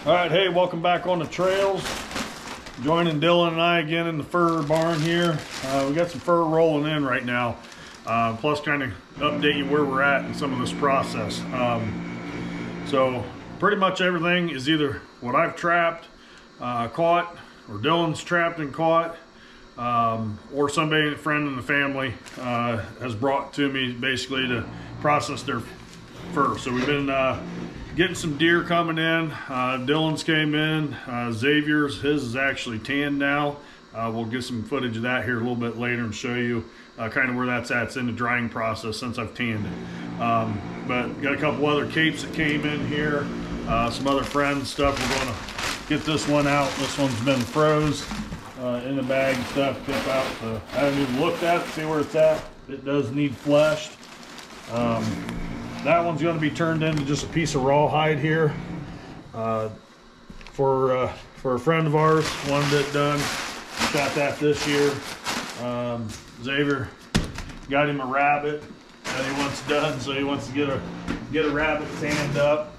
All right, hey, welcome back on the trails. Joining Dylan and I again in the fur barn here. We got some fur rolling in right now. Plus kind of update you where we're at in some of this process. So pretty much everything is either what I've trapped, caught, or Dylan's trapped and caught, or somebody, a friend in the family, has brought to me basically to process their fur. So we've been getting some deer coming in. Dylan's came in. Xavier's, his is actually tanned now. We'll get some footage of that here a little bit later and show you kind of where that's at. It's in the drying process since I've tanned it. But got a couple other capes that came in here. Some other friends stuff. We're going to get this one out. This one's been froze in the bag and stuff. Tip out. So I haven't even looked at it, see where it's at. It does need fleshed. That one's going to be turned into just a piece of rawhide here for a friend of ours. Wanted it done. Shot that this year. Xavier got him a rabbit that he wants done, so he wants to get a rabbit tanned up.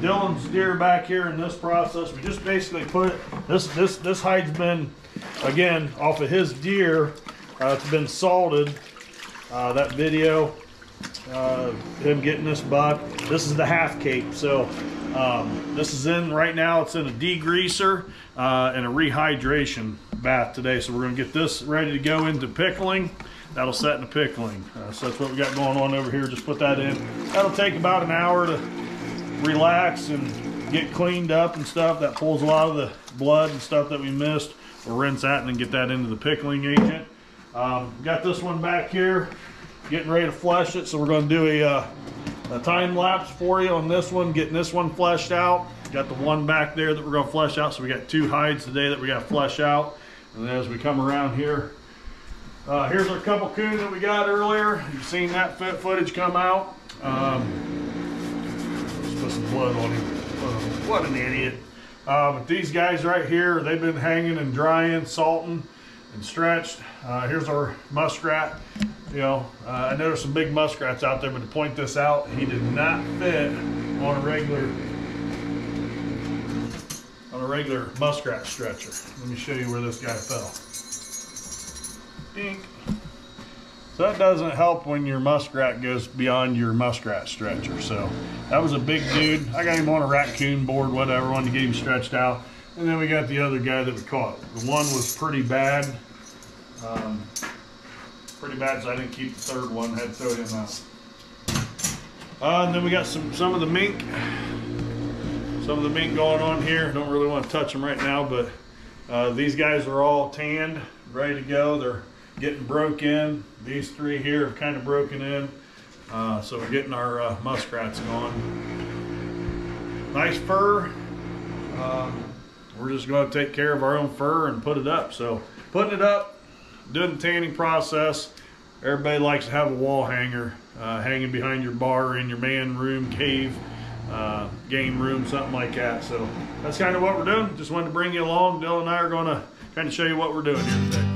Dylan's deer back here in this process. We just basically put this hide's been, again, off of his deer. It's been salted. That video. Him getting this buck. This is the half cape. So this is in right now. It's in a degreaser and a rehydration bath today. So we're going to get this ready to go into pickling. That'll set into pickling. So that's what we got going on over here. Just put that in. That'll take about an hour to relax and get cleaned up and stuff. That pulls a lot of the blood and stuff that we missed. We'll rinse that and then get that into the pickling agent. Got this one back here. Getting ready to flesh it, so we're going to do a time lapse for you on this one, getting this one fleshed out. Got the one back there that we're going to flesh out, so we got 2 hides today that we got to flesh out. And then as we come around here, here's our couple coon that we got earlier. You've seen that footage come out. Let's put some blood on him. What an idiot. But these guys right here, they've been hanging and drying, salting and stretched. Here's our muskrat. You know, I know there's some big muskrats out there, but to point this out, he did not fit on a regular muskrat stretcher. Let me show you where this guy fell. Dink. So that doesn't help when your muskrat goes beyond your muskrat stretcher. So that was a big dude. I got him on a raccoon board, whatever, wanted to get him stretched out. And then we got the other guy that we caught. The one was pretty bad. Pretty bad, so I didn't keep the third one. Had to throw him out. And then we got some of the mink. Some of the mink going on here. Don't really want to touch them right now, but these guys are all tanned, ready to go. They're getting broke in. These 3 here have kind of broken in. So we're getting our muskrats going. Nice fur. We're just going to take care of our own fur and put it up. So putting it up, doing the tanning process. Everybody likes to have a wall hanger hanging behind your bar in your man room, cave, game room, something like that. So that's kind of what we're doing. Just wanted to bring you along. Dylan and I are going to kind of show you what we're doing here today.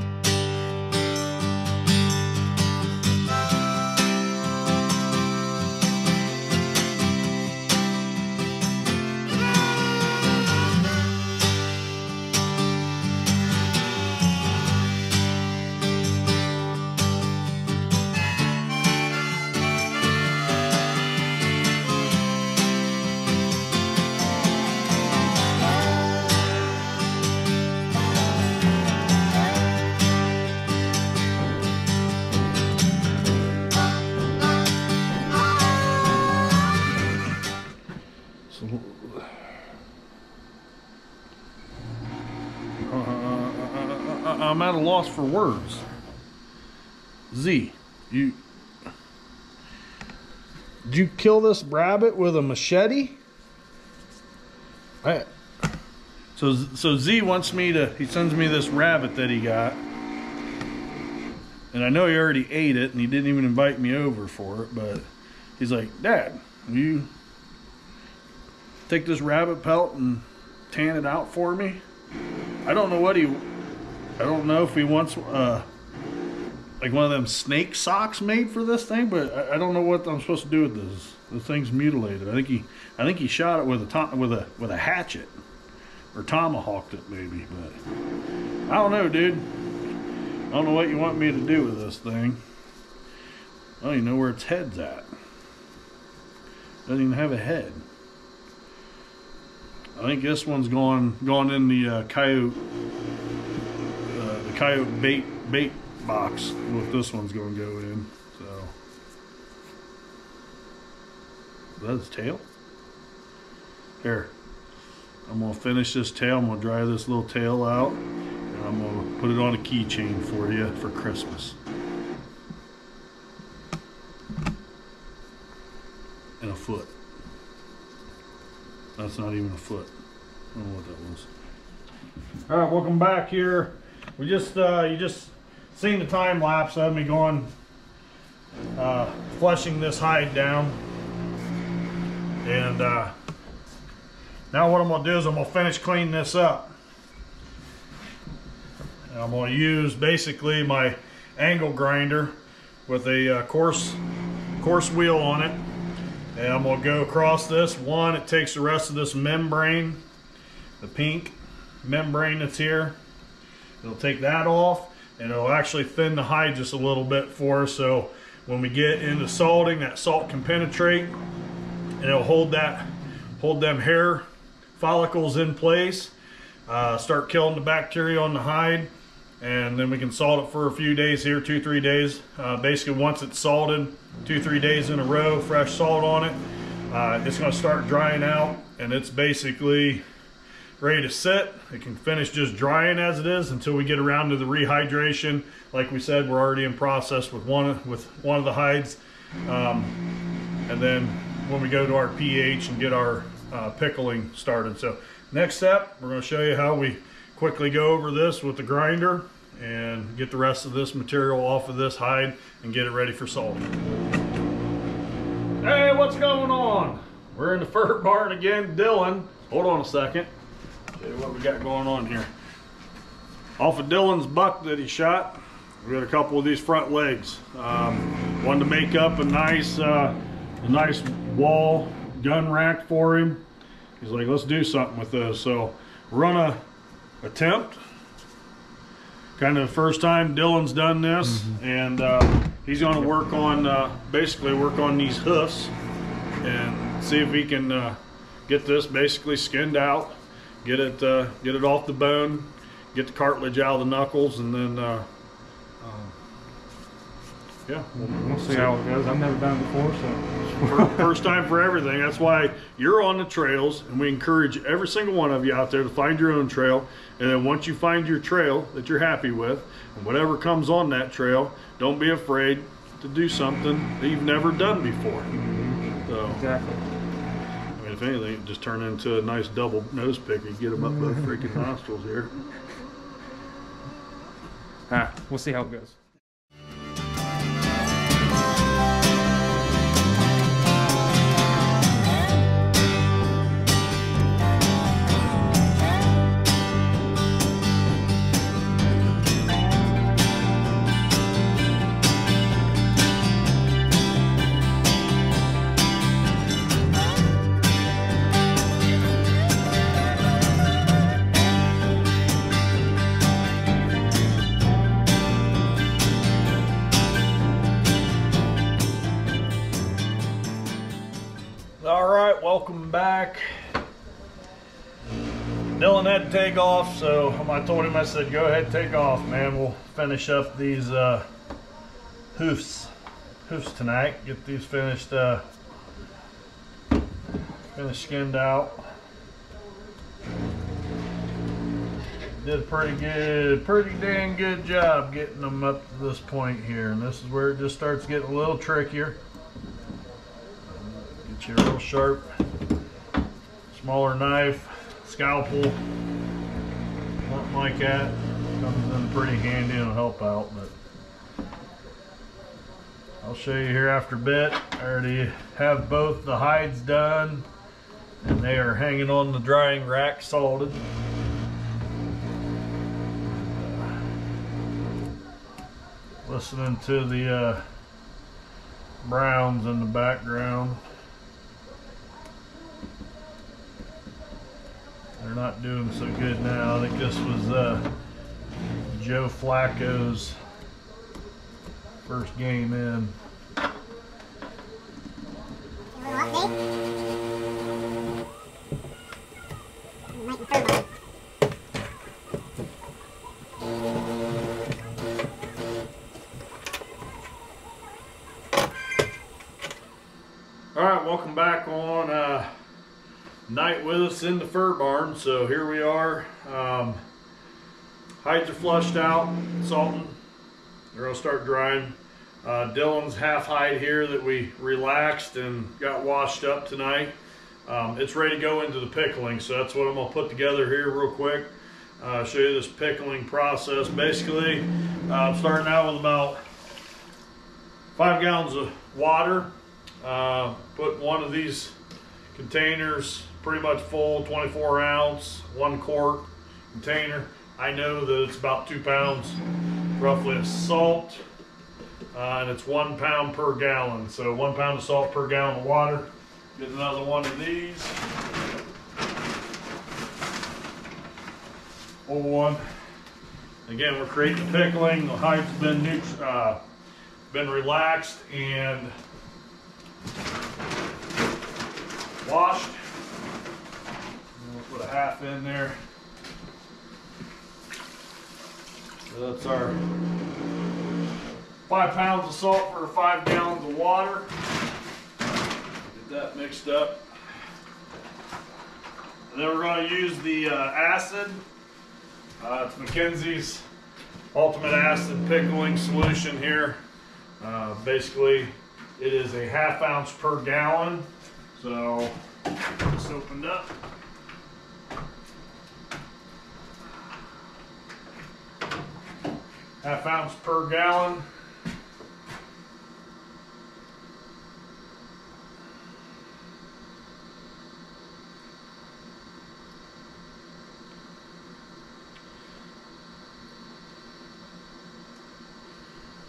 I'm at a loss for words. Z, did you kill this rabbit with a machete? So Z wants me to, he sends me this rabbit that he got. And I know he already ate it and he didn't even invite me over for it, but he's like, Dad, will you take this rabbit pelt and tan it out for me? I don't know if he wants like one of them snake socks made for this thing, but I don't know what I'm supposed to do with this. The thing's mutilated. I think he shot it with a hatchet, or tomahawked it maybe. But I don't know, dude. I don't know what you want me to do with this thing. I don't even know where its head's at. Doesn't even have a head. I think this one's gone in the coyote bait box. What this one's going to go in. So is that its tail? Here, I'm gonna finish this tail. I'm gonna dry this little tail out, and I'm gonna put it on a keychain for you for Christmas. And a foot. That's not even a foot. I don't know what that was. All right, welcome back here. We just you just seen the time lapse of me going flushing this hide down, and now what I'm gonna do is I'm gonna finish cleaning this up. And I'm gonna use basically my angle grinder with a coarse wheel on it. And I'm gonna go across this. One, it takes the rest of this membrane, the pink membrane that's here. It'll take that off, and it'll actually thin the hide just a little bit for us. So when we get into salting, that salt can penetrate, and it'll hold them hair follicles in place, start killing the bacteria on the hide, and then we can salt it for a few days here, 2-3 days. Basically, once it's salted 2-3 days in a row, fresh salt on it, it's going to start drying out, and it's basically ready to sit. It can finish just drying as it is until we get around to the rehydration. Like we said, we're already in process with one of the hides, and then when we go to our pH and get our pickling started. So next step, we're going to show you how we quickly go over this with the grinder and get the rest of this material off of this hide and get it ready for salting. Hey, what's going on? We're in the fur barn again. Dylan, hold on a second. Show you what we got going on here. Off of Dylan's buck that he shot, we got a couple of these front legs. One to make up a nice wall gun rack for him. He's like, let's do something with this. So we're gonna attempt, kind of the first time Dylan's done this, and he's gonna work on basically work on these hoofs and see if he can get this basically skinned out, get it off the bone, get the cartilage out of the knuckles, and then yeah, we'll see how it goes. I've never done it before, so first time for everything. That's why you're on the trails, and we encourage every single one of you out there to find your own trail. And then once you find your trail that you're happy with, and whatever comes on that trail, don't be afraid to do something that you've never done before. So, exactly. I mean, if anything, it just turn into a nice double nose pick and get them up both freaking nostrils here. We'll see how it goes. Welcome back. Dylan had to take off, so I told him, I said, go ahead, take off, man. We'll finish up these hoofs tonight. Get these finished skinned out. Did a pretty dang good job getting them up to this point here, and this is where it just starts getting a little trickier. Get your real sharp, smaller knife, scalpel, something like that. Comes in pretty handy and will help out, but I'll show you here after a bit. I already have both the hides done, and they are hanging on the drying rack salted. Listening to the browns in the background. not doing so good now. I think this was Joe Flacco's first game in. Alright, welcome back on night with us in the fur barn. So here we are. Hides are flushed out, salting. They're gonna start drying. Dylan's half hide here that we relaxed and got washed up tonight. It's ready to go into the pickling, so that's what I'm gonna put together here real quick. Show you this pickling process. Basically, I'm starting out with about 5 gallons of water. Put one of these containers pretty much full, 24 ounce, 1 quart container. I know that it's about 2 pounds roughly of salt, and it's 1 pound per gallon. So 1 pound of salt per gallon of water. Get another one of these. Full one. Again, we're creating the pickling. The hide's been relaxed and washed. We'll put a half in there. So that's our 5 pounds of salt for 5 gallons of water. Get that mixed up. And then we're going to use the acid. It's McKenzie's Ultimate Acid Pickling Solution here. Basically, it is a 1/2 ounce per gallon. So, just opened up. Half ounce per gallon.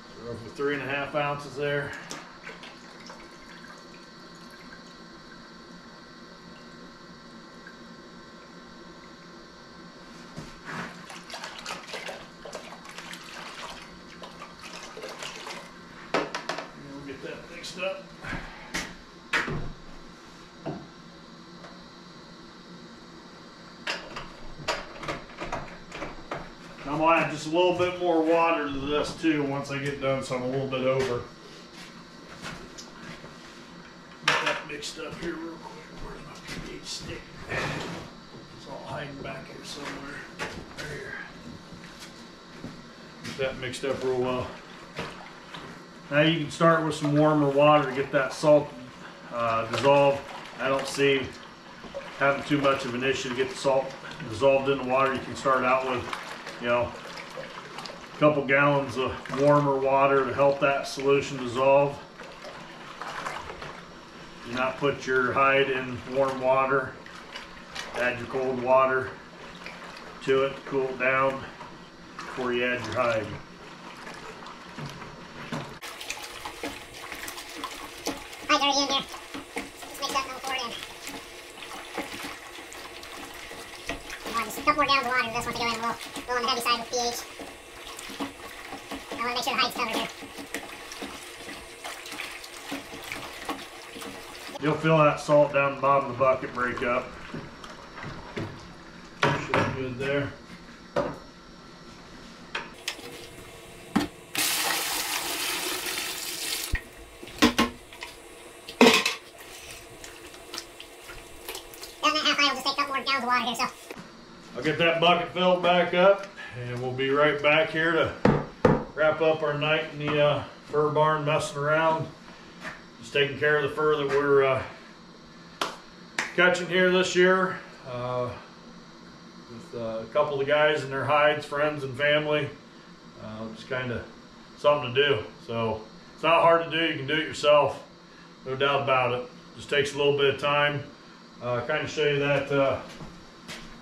So roughly 3.5 ounces there. Up. I'm going to add just a little bit more water to this too once I get done, so I'm a little bit over. Get that mixed up here real quick. Where's my pH stick? It's all hiding back here somewhere. Right here. Get that mixed up real well. Now you can start with some warmer water to get that salt dissolved. I don't see having too much of an issue to get the salt dissolved in the water. You can start out with, a couple gallons of warmer water to help that solution dissolve. Do not put your hide in warm water. Add your cold water to it to cool it down before you add your hide. Hide's already in there. Just mix up and pour it in. Just a couple more gallons of water. This one to go in a little on the heavy side with pH. I want to make sure the hide's covered here. You'll feel that salt down the bottom of the bucket break up. Should be good there. Water here, so I'll get that bucket filled back up and we'll be right back here to wrap up our night in the fur barn, messing around, just taking care of the fur that we're catching here this year with a couple of the guys and their hides, friends and family. Just kind of something to do. So it's not hard to do. You can do it yourself, no doubt about it. Just takes a little bit of time. Kind of show you that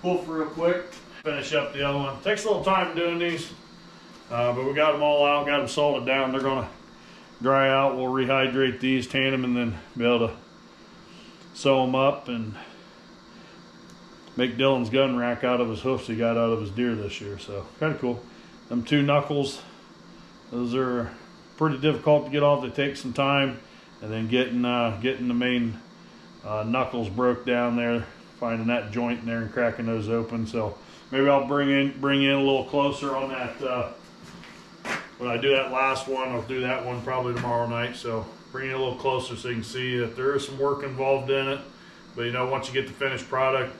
wolf real quick. Finish up the other one. Takes a little time doing these, but we got them all out, got them salted down. They're gonna dry out. We'll rehydrate these, tan them, and then be able to sew them up and make Dylan's gun rack out of his hoofs he got out of his deer this year. So kind of cool. Them 2 knuckles, those are pretty difficult to get off. They take some time, and then getting the main knuckles broke down there, finding that joint in there and cracking those open. So maybe I'll bring in a little closer on that when I do that last one. I'll do that one probably tomorrow night. So bring it a little closer so you can see that there is some work involved in it. But you know, once you get the finished product,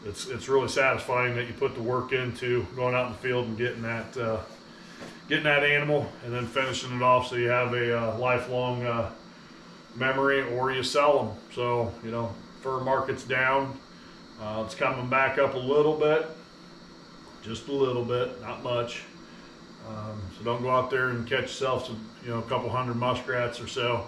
it's really satisfying that you put the work into going out in the field and getting that animal and then finishing it off so you have a lifelong memory, or you sell them. So you know, fur market's down. It's coming back up a little bit, just a little bit, not much. So don't go out there and catch yourself some, you know, a couple hundred muskrats or so.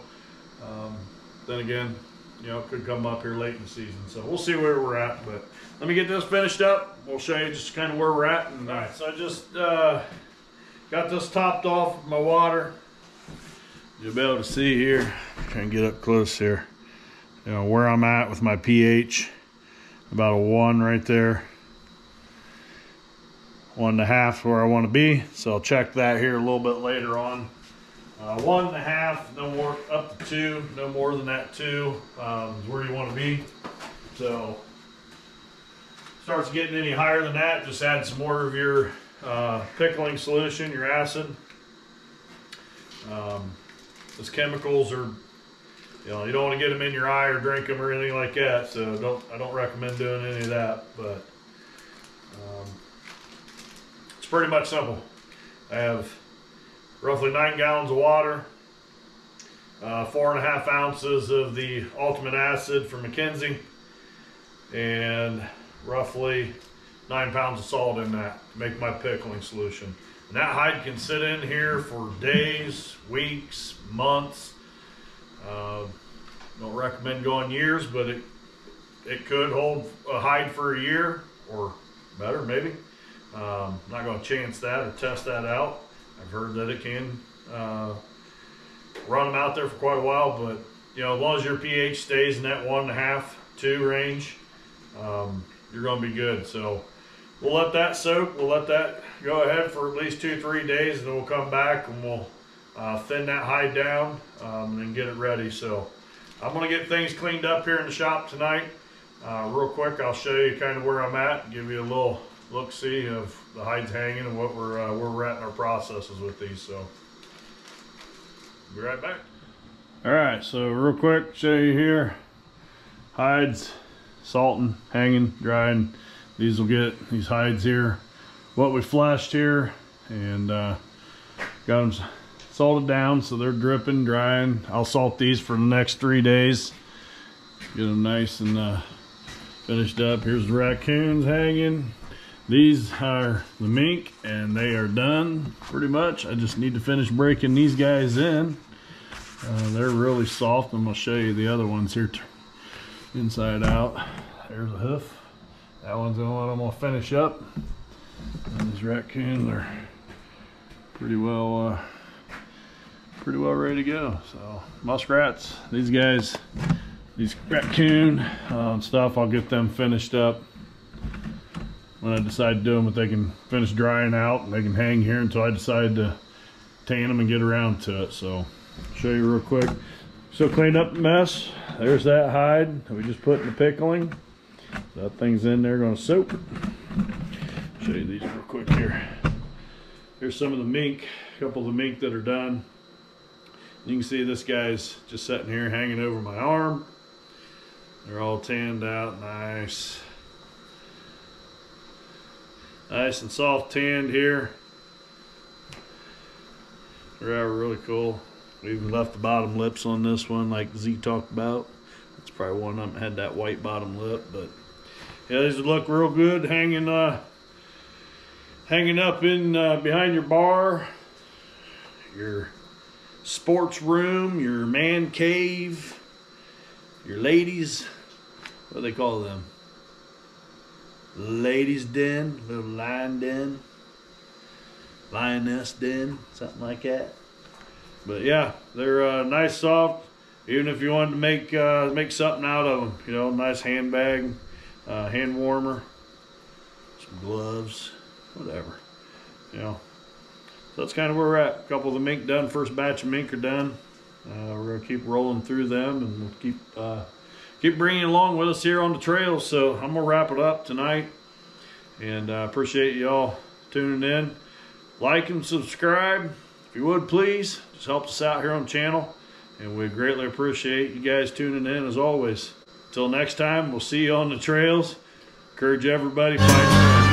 Then again, you know, it could come up here late in the season. So we'll see where we're at. But let me get this finished up. We'll show you just kind of where we're at. And so I just got this topped off with my water. You'll be able to see here. Try and get up close here. You know where I'm at with my pH. About a 1 right there. 1.5 where I want to be, so I'll check that here a little bit later on. 1.5, no more, up to 2, no more than that. 2 is where you want to be. So starts getting any higher than that, just add some more of your pickling solution, your acid. Those chemicals are, you know, you don't want to get them in your eye or drink them or anything like that. So I don't recommend doing any of that. But it's pretty much simple. I have roughly 9 gallons of water, 4.5 ounces of the Ultimate Acid from McKenzie, and roughly 9 pounds of salt in that to make my pickling solution. And that hide can sit in here for days, weeks, months. Don't recommend going years, but it could hold a hide for a year or better, maybe. I'm not going to chance that or test that out. I've heard that it can run them out there for quite a while, but you know, as long as your pH stays in that 1.5, 2 range, you're going to be good. So we'll let that soak. We'll let that go ahead for at least 2-3 days, and then we'll come back and we'll thin that hide down and then get it ready. So I'm going to get things cleaned up here in the shop tonight. Real quick, I'll show you kind of where I'm at, give you a little look-see of the hides hanging and what where we're at in our processes with these. So be right back. All right, so real quick, show you here, hides, salting, hanging, drying. These will get these hides here, what we flashed here, and got them salted down so they're dripping, drying. I'll salt these for the next 3 days, get them nice and finished up. Here's the raccoons hanging. These are the mink, and they are done pretty much. I just need to finish breaking these guys in. They're really soft. I'm going to show you the other ones here inside out. There's a hoof. That one's the one I'm going to finish up. And these raccoons are pretty well ready to go. So muskrats, these guys, these raccoon stuff, I'll get them finished up when I decide to do them, but they can finish drying out and they can hang here until I decide to tan them and get around to it. So I'll show you real quick. So clean up the mess. There's that hide that we just put in the pickling. That thing's in there going to soak. Show you these real quick here. Here's some of the mink, a couple of the mink that are done. You can see this guy's just sitting here hanging over my arm. They're all tanned out, nice. Nice and soft tanned here. They're really cool. We even left the bottom lips on this one like Z talked about. It's probably one of them had that white bottom lip, but yeah, these would look real good hanging hanging up in behind your bar, your sports room, your man cave, your ladies, what do they call them? Ladies den, little lion den, lioness den, something like that. But yeah, they're nice, soft. Even if you wanted to make something out of them, you know, nice handbag, hand warmer, some gloves, whatever, you know. So that's kind of where we're at. A couple of the mink done. First batch of mink are done. We're gonna keep rolling through them, and we'll keep bringing along with us here on the trails. So I'm gonna wrap it up tonight, and I appreciate y'all tuning in. Like and subscribe if you would, please. Just helps us out here on the channel, and we greatly appreciate you guys tuning in as always. Until next time, we'll see you on the trails. Encourage everybody, find